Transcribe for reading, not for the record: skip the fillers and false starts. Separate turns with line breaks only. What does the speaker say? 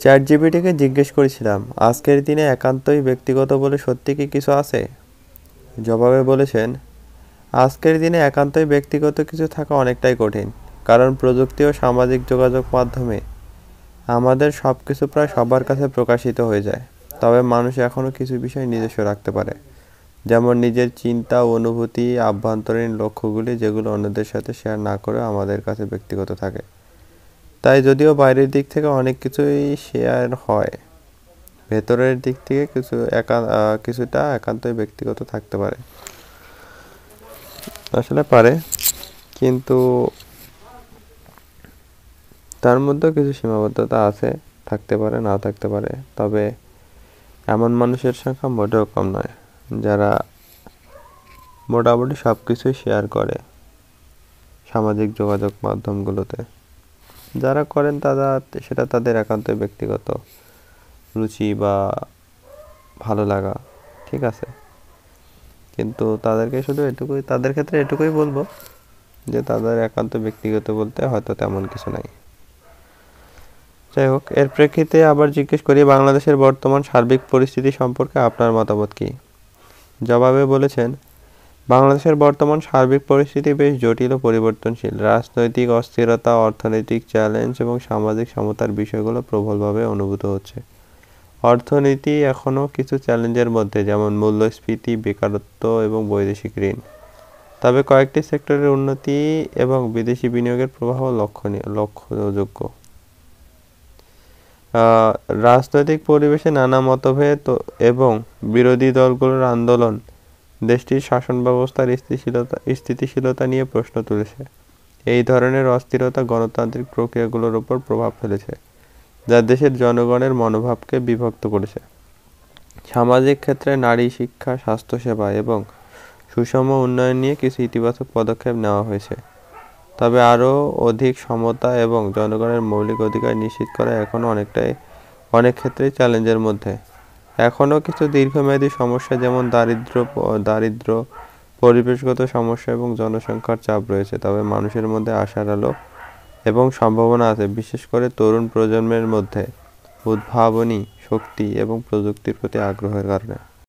চ্যাটজিপিটিকে জিজ্ঞেস করেছিলাম, আজকের দিনে একান্তই ব্যক্তিগত বলে সত্যি কি কিছু আছে? জবাবে বলেছেন, আজকের দিনে একান্তই ব্যক্তিগত কিছু থাকা অনেকটাই কঠিন, কারণ প্রযুক্তি ও সামাজিক যোগাযোগ মাধ্যমে আমাদের সব কিছু প্রায় সবার কাছে প্রকাশিত হয়ে যায়। তবে মানুষ এখনও কিছু বিষয় নিজস্ব রাখতে পারে, যেমন নিজের চিন্তা ও অনুভূতি, আভ্যন্তরীণ লক্ষ্যগুলি, যেগুলো অন্যদের সাথে শেয়ার না করেও আমাদের কাছে ব্যক্তিগত থাকে। তাই যদিও বাইরের দিক থেকে অনেক কিছুই শেয়ার হয়, ভেতরের দিক থেকে কিছুটা একান্তই ব্যক্তিগত থাকতে পারে। আসলে পারে, কিন্তু তার মধ্যেও কিছু সীমাবদ্ধতা আছে, থাকতে পারে, নাও থাকতে পারে। তবে এমন মানুষের সংখ্যা মোটেও কম নয় যারা মোটামুটি সব কিছুই শেয়ার করে সামাজিক যোগাযোগ মাধ্যমগুলোতে। যারা করেন সেটা তাদের একান্তই ব্যক্তিগত রুচি বা ভালো লাগা, ঠিক আছে। কিন্তু তাদের ক্ষেত্রে এটুকুই বলবো যে তাদের একান্ত ব্যক্তিগত বলতে হয়তো তেমন কিছু নাই। যাই হোক, এর প্রেক্ষিতে আবার জিজ্ঞেস করি, বাংলাদেশের বর্তমান সার্বিক পরিস্থিতি সম্পর্কে আপনার মতামত কি? জবাবে বলেছেন, বাংলাদেশের বর্তমান সার্বিক পরিস্থিতি বেশ জটিল ও পরিবর্তনশীল। রাজনৈতিক অস্থিরতা, অর্থনৈতিক চ্যালেঞ্জ এবং সামাজিক সমতার বিষয়গুলো প্রবলভাবে অনুভূত হচ্ছে। অর্থনীতি এখনও কিছু চ্যালেঞ্জের মধ্যে, যেমন মূল্যস্ফীতি, বেকারত্ব এবং বৈদেশিক ঋণ। তবে কয়েকটি সেক্টরের উন্নতি এবং বিদেশি বিনিয়োগের প্রভাব লক্ষ্যযোগ্য। রাজনৈতিক পরিবেশে নানা মতভেদ এবং বিরোধী দলগুলোর আন্দোলন দেশটির শাসন ব্যবস্থার স্থিতিশীলতা নিয়ে প্রশ্ন তুলেছে। এই ধরনের অস্থিরতা গণতান্ত্রিক প্রক্রিয়াগুলোর উপর প্রভাব ফেলেছে, যা দেশের জনগণের মনোভাবকে বিভক্ত করেছে। সামাজিক ক্ষেত্রে নারী শিক্ষা, স্বাস্থ্যসেবা এবং সুষম উন্নয়ন নিয়ে কিছু ইতিবাচক পদক্ষেপ নেওয়া হয়েছে। তবে আরও অধিক সমতা এবং জনগণের মৌলিক অধিকার নিশ্চিত করা এখনও অনেক ক্ষেত্রেই চ্যালেঞ্জের মধ্যে। এখনও কিছু দীর্ঘমেয়াদী সমস্যা, যেমন দারিদ্র্য, পরিবেশগত সমস্যা এবং জনসংখ্যার চাপ রয়েছে। তবে মানুষের মধ্যে আশার আলো এবং সম্ভাবনা আছে, বিশেষ করে তরুণ প্রজন্মের মধ্যে উদ্ভাবনী শক্তি এবং প্রযুক্তির প্রতি আগ্রহের কারণে।